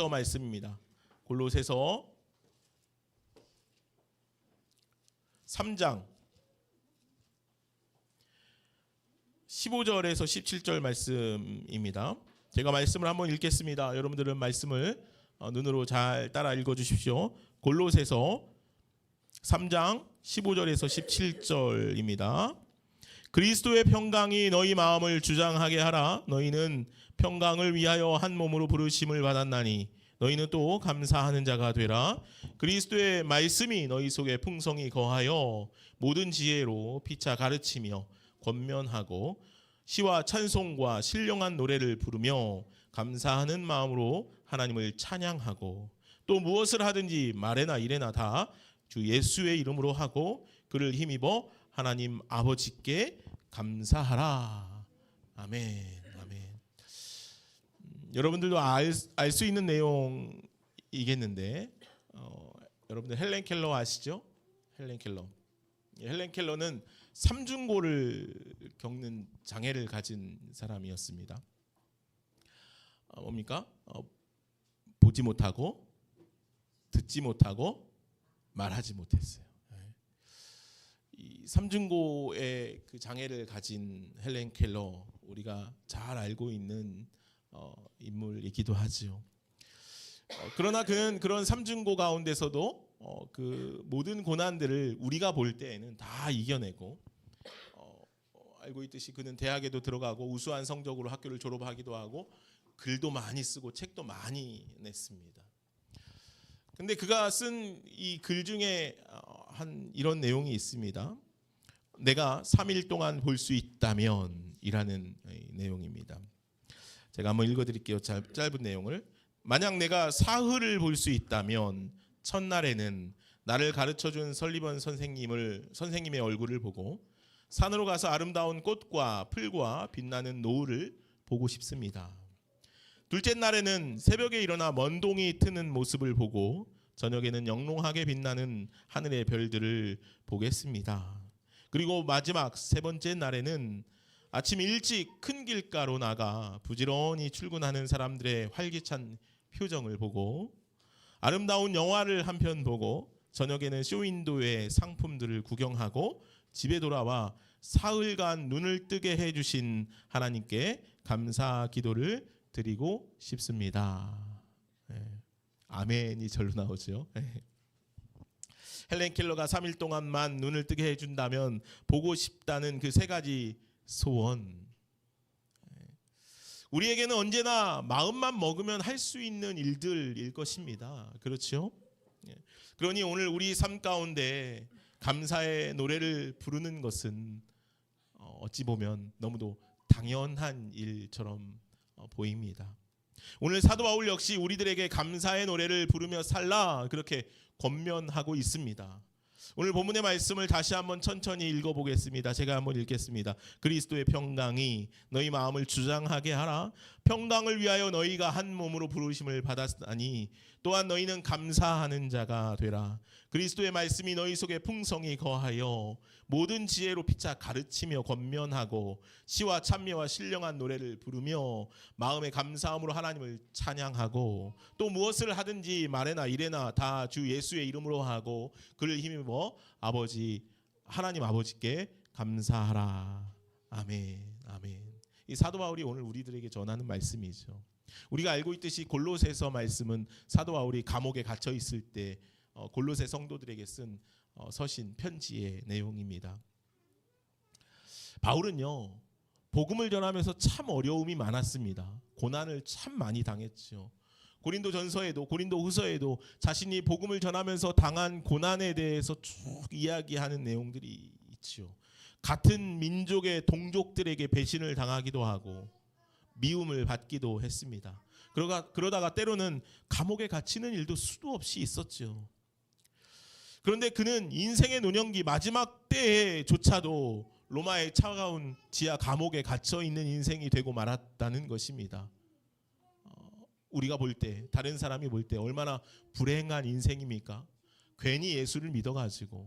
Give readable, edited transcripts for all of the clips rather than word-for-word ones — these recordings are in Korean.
말씀입니다. 골로새서 3장 15절에서 17절 말씀입니다. 제가 말씀을 한번 읽겠습니다. 여러분들은 말씀을 눈으로 잘 따라 읽어주십시오. 골로새서 3장 15절에서 17절입니다. 그리스도의 평강이 너희 마음을 주장하게 하라. 너희는 평강을 위하여 한 몸으로 부르심을 받았나니 너희는 또 감사하는 자가 되라. 그리스도의 말씀이 너희 속에 풍성히 거하여 모든 지혜로 피차 가르치며 권면하고 시와 찬송과 신령한 노래를 부르며 감사하는 마음으로 하나님을 찬양하고 또 무엇을 하든지 말에나 일에나 다 주 예수의 이름으로 하고 그를 힘입어 하나님 아버지께 감사하라. 아멘. 아멘. 여러분들도 알 수 있는 내용이겠는데 여러분들 헬렌 켈러 아시죠? 헬렌 켈러. 헬렌 켈러는 삼중고를 겪는 장애를 가진 사람이었습니다. 뭡니까? 보지 못하고 듣지 못하고 말하지 못했어요. 이 삼중고의 그 장애를 가진 헬렌 켈러, 우리가 잘 알고 있는 인물이기도 하죠. 그러나 그는 그런 삼중고 가운데서도 그 모든 고난들을 우리가 볼 때에는 다 이겨내고 알고 있듯이 그는 대학에도 들어가고 우수한 성적으로 학교를 졸업하기도 하고 글도 많이 쓰고 책도 많이 냈습니다. 근데 그가 쓴 이 글 중에 한 이런 내용이 있습니다. 내가 3일 동안 볼 수 있다면 이라는 내용입니다. 제가 한번 읽어드릴게요. 짧은 내용을. 만약 내가 사흘을 볼 수 있다면 첫날에는 나를 가르쳐준 설리번 선생님의 얼굴을 보고 산으로 가서 아름다운 꽃과 풀과 빛나는 노을을 보고 싶습니다. 둘째 날에는 새벽에 일어나 먼동이 트는 모습을 보고 저녁에는 영롱하게 빛나는 하늘의 별들을 보겠습니다. 그리고 마지막 세 번째 날에는 아침 일찍 큰 길가로 나가 부지런히 출근하는 사람들의 활기찬 표정을 보고 아름다운 영화를 한 편 보고 저녁에는 쇼윈도의 상품들을 구경하고 집에 돌아와 사흘간 눈을 뜨게 해주신 하나님께 감사 기도를 드리고 싶습니다. 아멘이 절로 나오죠. 헬렌 켈러가 3일 동안만 눈을 뜨게 해준다면 보고 싶다는 그 세 가지 소원, 우리에게는 언제나 마음만 먹으면 할 수 있는 일들일 것입니다. 그렇죠? 그러니 오늘 우리 삶 가운데 감사의 노래를 부르는 것은 어찌 보면 너무도 당연한 일처럼 보입니다. 오늘 사도 바울 역시 우리들에게 감사의 노래를 부르며 살라 그렇게 권면하고 있습니다. 오늘 본문의 말씀을 다시 한번 천천히 읽어보겠습니다. 제가 한번 읽겠습니다. 그리스도의 평강이 너희 마음을 주장하게 하라. 평강을 위하여 너희가 한 몸으로 부르심을 받았으니 또한 너희는 감사하는 자가 되라. 그리스도의 말씀이 너희 속에 풍성히 거하여 모든 지혜로 피차 가르치며 권면하고 시와 찬미와 신령한 노래를 부르며 마음의 감사함으로 하나님을 찬양하고 또 무엇을 하든지 말에나 일에나 다 주 예수의 이름으로 하고 그를 힘입어 하나님 아버지께 감사하라. 아멘. 아멘. 이 사도 바울이 오늘 우리들에게 전하는 말씀이죠. 우리가 알고 있듯이 골로새서 말씀은 사도 바울이 감옥에 갇혀 있을 때 골로새 성도들에게 쓴 서신 편지의 내용입니다. 바울은요, 복음을 전하면서 참 어려움이 많았습니다. 고난을 참 많이 당했죠. 고린도전서에도 고린도후서에도 자신이 복음을 전하면서 당한 고난에 대해서 쭉 이야기하는 내용들이 있죠. 같은 민족의 동족들에게 배신을 당하기도 하고 미움을 받기도 했습니다. 그러다가 때로는 감옥에 갇히는 일도 수도 없이 있었죠. 그런데 그는 인생의 노년기 마지막 때에조차도 로마의 차가운 지하 감옥에 갇혀 있는 인생이 되고 말았다는 것입니다. 우리가 볼 때, 다른 사람이 볼 때 얼마나 불행한 인생입니까? 괜히 예수를 믿어가지고,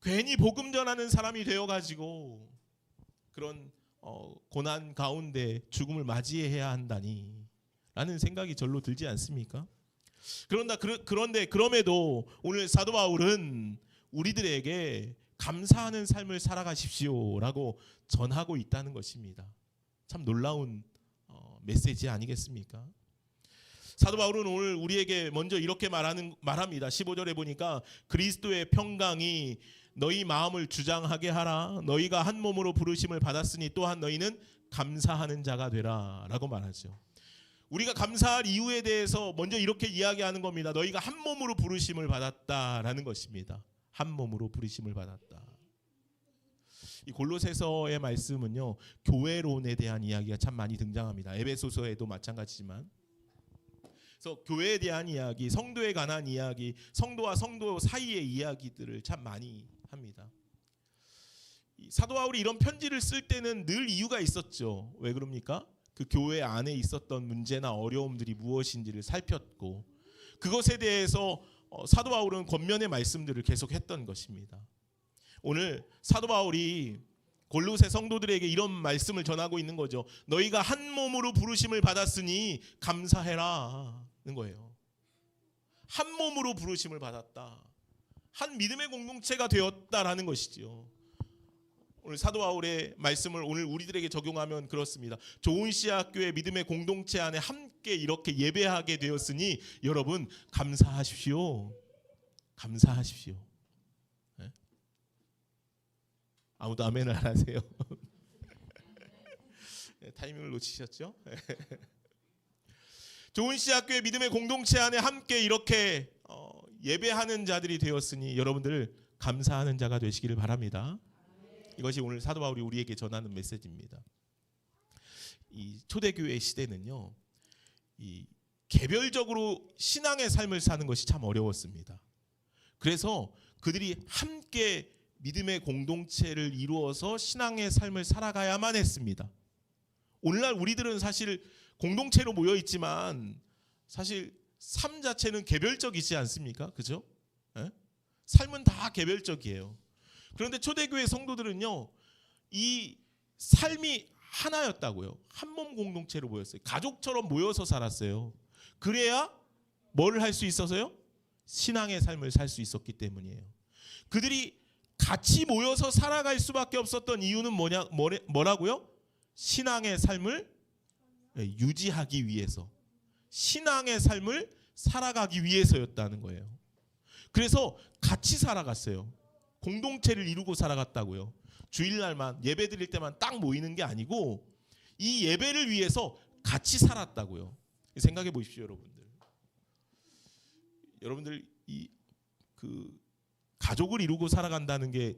괜히 복음 전하는 사람이 되어가지고 그런 고난 가운데 죽음을 맞이해야 한다니, 라는 생각이 절로 들지 않습니까? 그런데 그럼에도 오늘 사도 바울은 우리들에게 감사하는 삶을 살아가십시오라고 전하고 있다는 것입니다. 참 놀라운 메시지 아니겠습니까? 사도 바울은 오늘 우리에게 먼저 이렇게 말합니다. 15절에 보니까 그리스도의 평강이 너희 마음을 주장하게 하라. 너희가 한 몸으로 부르심을 받았으니 또한 너희는 감사하는 자가 되라 라고 말하죠. 우리가 감사할 이유에 대해서 먼저 이렇게 이야기하는 겁니다. 너희가 한 몸으로 부르심을 받았다라는 것입니다. 한 몸으로 부르심을 받았다. 이 골로새서의 말씀은요, 교회론에 대한 이야기가 참 많이 등장합니다. 에베소서에도 마찬가지지만, 그래서 교회에 대한 이야기, 성도에 관한 이야기, 성도와 성도 사이의 이야기들을 참 많이 합니다. 사도 바울이 이런 편지를 쓸 때는 늘 이유가 있었죠. 왜 그럽니까? 그 교회 안에 있었던 문제나 어려움들이 무엇인지를 살폈고, 그것에 대해서 사도 바울은 권면의 말씀들을 계속했던 것입니다. 오늘 사도 바울이 골로새 성도들에게 이런 말씀을 전하고 있는 거죠. 너희가 한 몸으로 부르심을 받았으니 감사해라는 거예요. 한 몸으로 부르심을 받았다. 한 믿음의 공동체가 되었다라는 것이지요. 오늘 사도 바울의 말씀을 오늘 우리들에게 적용하면 그렇습니다. 좋은시아 교회 믿음의 공동체 안에 함께 이렇게 예배하게 되었으니 여러분 감사하십시오. 감사하십시오. 네? 아무도 아멘을 안 하세요. 네, 타이밍을 놓치셨죠? 좋은시아 교회 믿음의 공동체 안에 함께 이렇게 예배하는 자들이 되었으니 여러분들 감사하는 자가 되시기를 바랍니다. 이것이 오늘 사도 바울이 우리에게 전하는 메시지입니다. 이 초대교회 시대는요, 이 개별적으로 신앙의 삶을 사는 것이 참 어려웠습니다. 그래서 그들이 함께 믿음의 공동체를 이루어서 신앙의 삶을 살아가야만 했습니다. 오늘날 우리들은 사실 공동체로 모여 있지만 사실 삶 자체는 개별적이지 않습니까? 그죠? 네? 삶은 다 개별적이에요. 그런데 초대교회 성도들은요, 이 삶이 하나였다고요. 한 몸 공동체로 모였어요. 가족처럼 모여서 살았어요. 그래야 뭘 할 수 있어서요? 신앙의 삶을 살 수 있었기 때문이에요. 그들이 같이 모여서 살아갈 수밖에 없었던 이유는 뭐라고요? 신앙의 삶을 유지하기 위해서, 신앙의 삶을 살아가기 위해서였다는 거예요. 그래서 같이 살아갔어요. 공동체를 이루고 살아갔다고요. 주일날만 예배 드릴 때만 딱 모이는 게 아니고 이 예배를 위해서 같이 살았다고요. 생각해 보십시오, 여러분들. 여러분들 그 가족을 이루고 살아간다는 게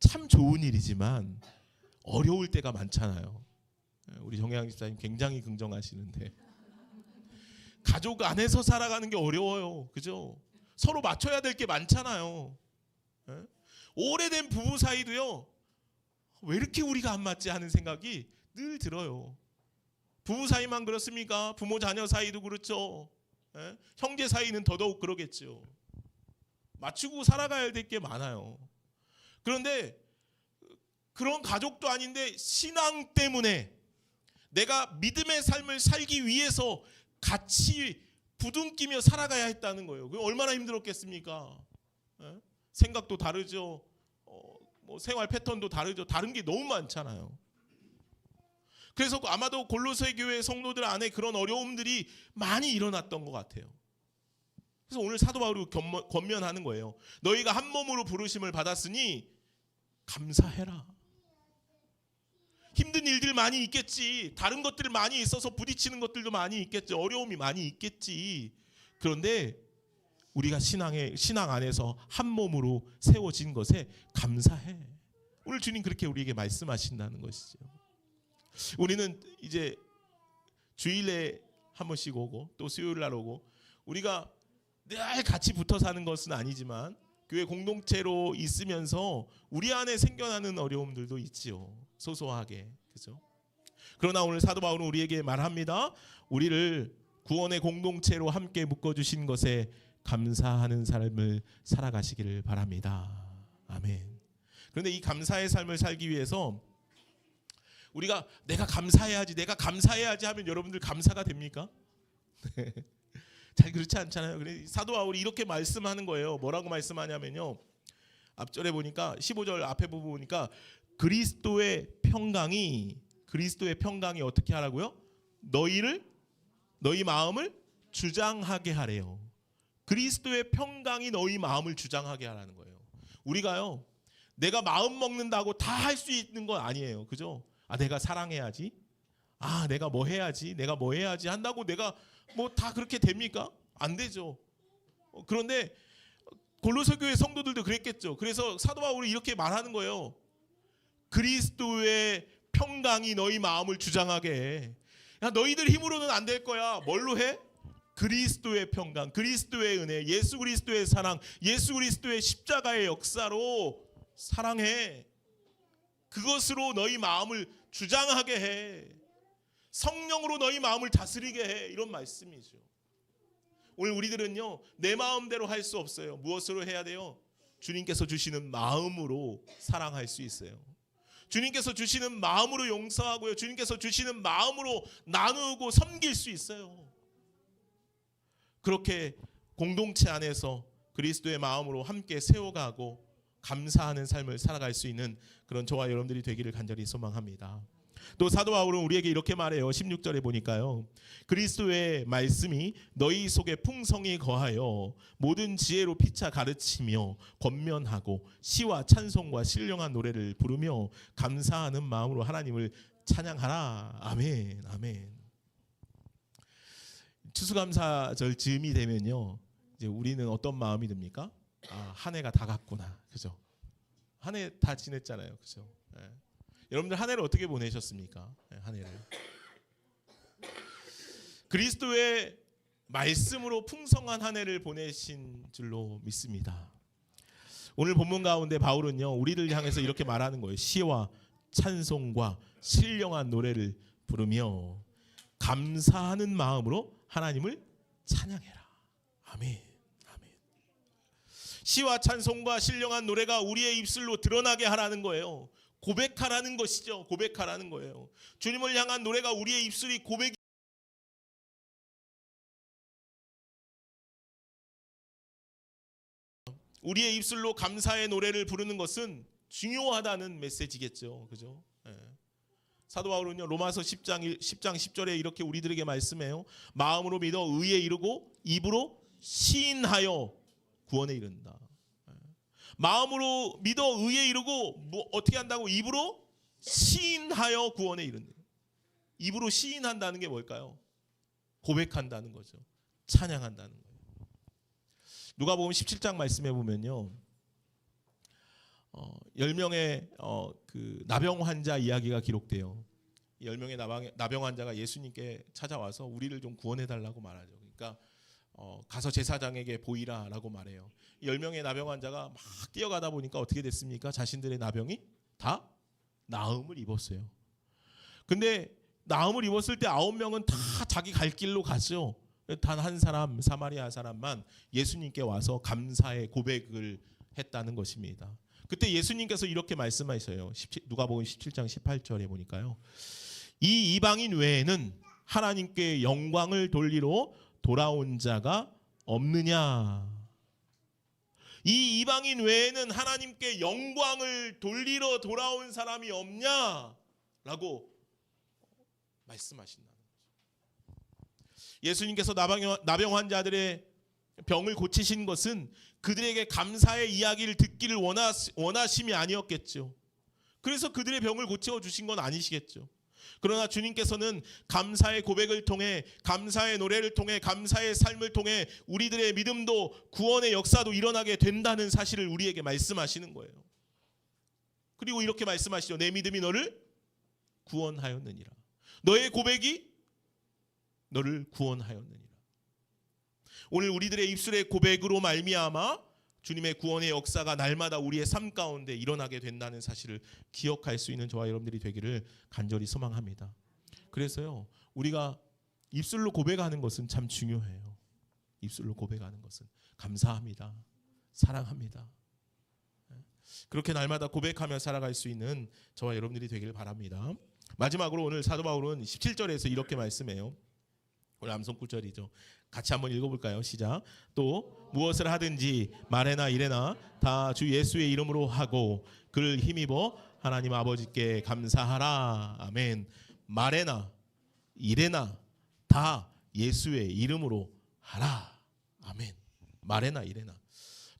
참 좋은 일이지만 어려울 때가 많잖아요. 우리 정혜양 집사님 굉장히 긍정하시는데 가족 안에서 살아가는 게 어려워요. 그죠? 서로 맞춰야 될 게 많잖아요. 오래된 부부 사이도요, 왜 이렇게 우리가 안 맞지 하는 생각이 늘 들어요. 부부 사이만 그렇습니까? 부모 자녀 사이도 그렇죠. 형제 사이는 더더욱 그러겠죠. 맞추고 살아가야 될 게 많아요. 그런데 그런 가족도 아닌데 신앙 때문에 내가 믿음의 삶을 살기 위해서 같이 부둥키며 살아가야 했다는 거예요. 그게 얼마나 힘들었겠습니까? 생각도 다르죠. 뭐 생활 패턴도 다르죠. 다른 게 너무 많잖아요. 그래서 아마도 골로새 교회 성도들 안에 그런 어려움들이 많이 일어났던 것 같아요. 그래서 오늘 사도 바울이 권면하는 거예요. 너희가 한 몸으로 부르심을 받았으니 감사해라. 힘든 일들 많이 있겠지. 다른 것들 많이 있어서 부딪히는 것들도 많이 있겠지. 어려움이 많이 있겠지. 그런데 우리가 신앙 안에서 한 몸으로 세워진 것에 감사해. 오늘 주님 그렇게 우리에게 말씀하신다는 것이죠. 우리는 이제 주일에 한 번씩 오고 또 수요일 날 오고 우리가 늘 같이 붙어 사는 것은 아니지만 교회 공동체로 있으면서 우리 안에 생겨나는 어려움들도 있지요. 소소하게. 그죠? 그러나 오늘 사도 바울은 우리에게 말합니다. 우리를 구원의 공동체로 함께 묶어주신 것에 감사하는 삶을 살아가시기를 바랍니다. 아멘. 그런데 이 감사의 삶을 살기 위해서 우리가 내가 감사해야지 하면 여러분들 감사가 됩니까? 잘 그렇지 않잖아요. 그래 사도 바울이 이렇게 말씀하는 거예요. 뭐라고 말씀하냐면요. 앞절에 보니까 15절 앞에 부분 보니까 그리스도의 평강이 어떻게 하라고요? 너희 마음을 주장하게 하래요. 그리스도의 평강이 너희 마음을 주장하게 하라는 거예요. 우리가요, 내가 마음 먹는다고 다 할 수 있는 건 아니에요. 그죠? 내가 사랑해야지. 내가 뭐 해야지. 한다고 내가 뭐 다 그렇게 됩니까? 안 되죠. 그런데 골로새 교회 성도들도 그랬겠죠. 그래서 사도 바울이 이렇게 말하는 거예요. 그리스도의 평강이 너희 마음을 주장하게 해. 야, 너희들 힘으로는 안 될 거야. 뭘로 해? 그리스도의 평강, 그리스도의 은혜, 예수 그리스도의 사랑, 예수 그리스도의 십자가의 역사로 사랑해. 그것으로 너희 마음을 주장하게 해. 성령으로 너희 마음을 다스리게 해. 이런 말씀이죠. 오늘 우리들은요, 내 마음대로 할 수 없어요. 무엇으로 해야 돼요? 주님께서 주시는 마음으로 사랑할 수 있어요. 주님께서 주시는 마음으로 용서하고요, 주님께서 주시는 마음으로 나누고 섬길 수 있어요. 그렇게 공동체 안에서 그리스도의 마음으로 함께 세워가고 감사하는 삶을 살아갈 수 있는 그런 저와 여러분들이 되기를 간절히 소망합니다. 또 사도 바울은 우리에게 이렇게 말해요. 16절에 보니까요, 그리스도의 말씀이 너희 속에 풍성히 거하여 모든 지혜로 피차 가르치며 권면하고 시와 찬송과 신령한 노래를 부르며 감사하는 마음으로 하나님을 찬양하라. 아멘, 아멘. 추수감사절 즈음이 되면요, 이제 우리는 어떤 마음이 듭니까? 한 해가 다 갔구나. 그죠? 한 해 다 지냈잖아요. 그죠? 네. 여러분들 한 해를 어떻게 보내셨습니까? 한 해를 그리스도의 말씀으로 풍성한 한 해를 보내신 줄로 믿습니다. 오늘 본문 가운데 바울은요, 우리를 향해서 이렇게 말하는 거예요. 시와 찬송과 신령한 노래를 부르며 감사하는 마음으로 하나님을 찬양해라. 아멘, 아멘. 시와 찬송과 신령한 노래가 우리의 입술로 드러나게 하라는 거예요. 고백하라는 것이죠. 고백하라는 거예요. 주님을 향한 노래가 우리의 입술이 고백이 우리의 입술로 감사의 노래를 부르는 것은 중요하다는 메시지겠죠. 그죠? 네. 사도 바울은요, 로마서 10장 10절에 이렇게 우리들에게 말씀해요. 마음으로 믿어 의에 이르고 입으로 시인하여 구원에 이른다. 마음으로 믿어 의에 이르고 어떻게 한다고? 입으로 시인하여 구원에 이른다. 입으로 시인한다는 게 뭘까요? 고백한다는 거죠. 찬양한다는 거예요. 누가복음 17장 말씀해 보면요, 10명의 그 나병 환자 이야기가 기록돼요. 10명의 나병 환자가 예수님께 찾아와서 우리를 좀 구원해 달라고 말하죠. 그러니까 가서 제사장에게 보이라라고 말해요. 10명의 나병 환자가 막 뛰어가다 보니까 어떻게 됐습니까? 자신들의 나병이 다 나음을 입었어요. 근데 나음을 입었을 때 9명은 다 자기 갈 길로 갔죠. 단 한 사람, 사마리아 사람만 예수님께 와서 감사의 고백을 했다는 것입니다. 그때 예수님께서 이렇게 말씀하셔요. 누가복음 17장 18절에 보니까요, 이 이방인 외에는 하나님께 영광을 돌리러 돌아온 자가 없느냐. 이 이방인 외에는 하나님께 영광을 돌리러 돌아온 사람이 없냐라고 말씀하신다는 거죠. 예수님께서 나병 환자들의 병을 고치신 것은 그들에게 감사의 이야기를 듣기를 원하심이 아니었겠죠. 그래서 그들의 병을 고쳐주신 건 아니시겠죠. 그러나 주님께서는 감사의 고백을 통해, 감사의 노래를 통해, 감사의 삶을 통해 우리들의 믿음도, 구원의 역사도 일어나게 된다는 사실을 우리에게 말씀하시는 거예요. 그리고 이렇게 말씀하시죠. 내 믿음이 너를 구원하였느니라. 너의 고백이 너를 구원하였느니라. 오늘 우리들의 입술의 고백으로 말미암아 주님의 구원의 역사가 날마다 우리의 삶 가운데 일어나게 된다는 사실을 기억할 수 있는 저와 여러분들이 되기를 간절히 소망합니다. 그래서요, 우리가 입술로 고백하는 것은 참 중요해요. 입술로 고백하는 것은 감사합니다, 사랑합니다. 그렇게 날마다 고백하며 살아갈 수 있는 저와 여러분들이 되기를 바랍니다. 마지막으로 오늘 사도 바울은 17절에서 이렇게 말씀해요. 우리 암송 구절이죠. 같이 한번 읽어볼까요? 시작. 또 무엇을 하든지 말에나 이래나 다 주 예수의 이름으로 하고 그를 힘입어 하나님 아버지께 감사하라. 아멘. 말에나 이래나 다 예수의 이름으로 하라. 아멘. 말에나 이래나.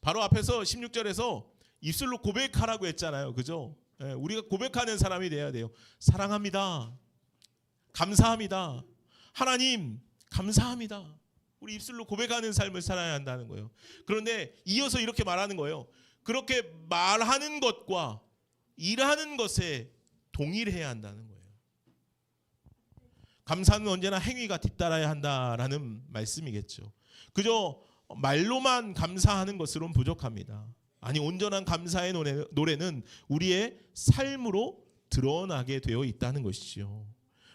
바로 앞에서 16절에서 입술로 고백하라고 했잖아요. 그죠? 우리가 고백하는 사람이 돼야 돼요. 사랑합니다. 감사합니다. 하나님 감사합니다. 우리 입술로 고백하는 삶을 살아야 한다는 거예요. 그런데 이어서 이렇게 말하는 거예요. 그렇게 말하는 것과 일하는 것에 동일해야 한다는 거예요. 감사는 언제나 행위가 뒤따라야 한다라는 말씀이겠죠. 그저 말로만 감사하는 것으로는 부족합니다. 아니, 온전한 감사의 노래는 우리의 삶으로 드러나게 되어 있다는 것이죠.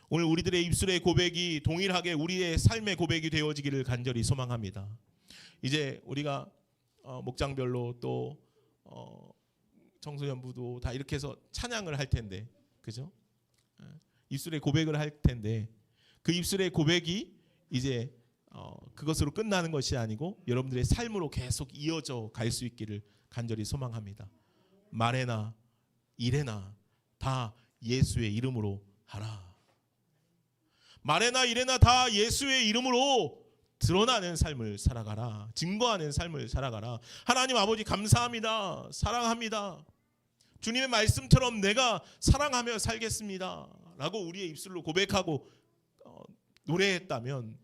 오늘 우리들의 입술의 고백이 동일하게 우리의 삶의 고백이 되어지기를 간절히 소망합니다. 이제 우리가 목장별로 또 청소년부도 다 이렇게 해서 찬양을 할 텐데, 그죠? 입술의 고백을 할 텐데 그 입술의 고백이 이제 그것으로 끝나는 것이 아니고 여러분들의 삶으로 계속 이어져 갈 수 있기를 간절히 소망합니다. 말에나 일에나 다 예수의 이름으로 하라. 말에나 일에나 다 예수의 이름으로 드러나는 삶을 살아가라. 증거하는 삶을 살아가라. 하나님 아버지 감사합니다. 사랑합니다. 주님의 말씀처럼 내가 사랑하며 살겠습니다 라고 우리의 입술로 고백하고 노래했다면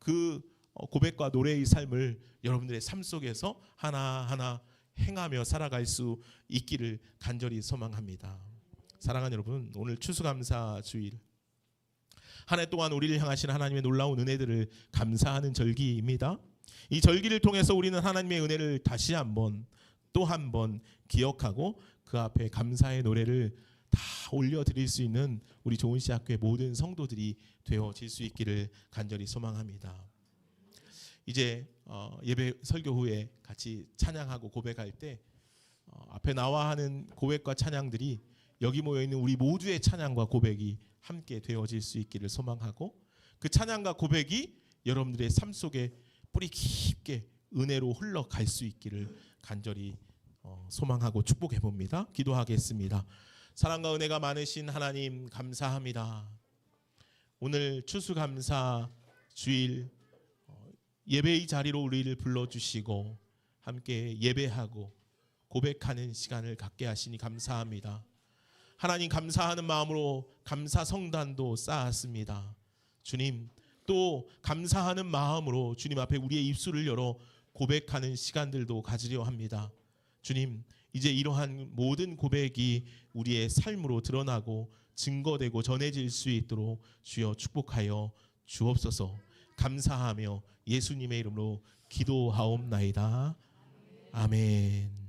그 고백과 노래의 삶을 여러분들의 삶 속에서 하나하나 행하며 살아갈 수 있기를 간절히 소망합니다. 사랑하는 여러분, 오늘 추수감사 주일, 한 해 동안 우리를 향하신 하나님의 놀라운 은혜들을 감사하는 절기입니다. 이 절기를 통해서 우리는 하나님의 은혜를 다시 한번 또 한 번 기억하고 그 앞에 감사의 노래를 다 올려드릴 수 있는 우리 좋은시학교의 모든 성도들이 되어질 수 있기를 간절히 소망합니다. 이제 예배 설교 후에 같이 찬양하고 고백할 때 앞에 나와 하는 고백과 찬양들이 여기 모여있는 우리 모두의 찬양과 고백이 함께 되어질 수 있기를 소망하고 그 찬양과 고백이 여러분들의 삶 속에 뿌리 깊게 은혜로 흘러갈 수 있기를 간절히 소망하고 축복해 봅니다. 기도하겠습니다. 사랑과 은혜가 많으신 하나님 감사합니다. 오늘 추수감사 주일 예배의 자리로 우리를 불러주시고 함께 예배하고 고백하는 시간을 갖게 하시니 감사합니다. 하나님 감사하는 마음으로 감사 성단도 쌓았습니다. 주님, 또 감사하는 마음으로 주님 앞에 우리의 입술을 열어 고백하는 시간들도 가지려 합니다. 주님, 이제 이러한 모든 고백이 우리의 삶으로 드러나고 증거되고 전해질 수 있도록 주여 축복하여 주옵소서. 감사하며 예수님의 이름으로 기도하옵나이다. 아멘.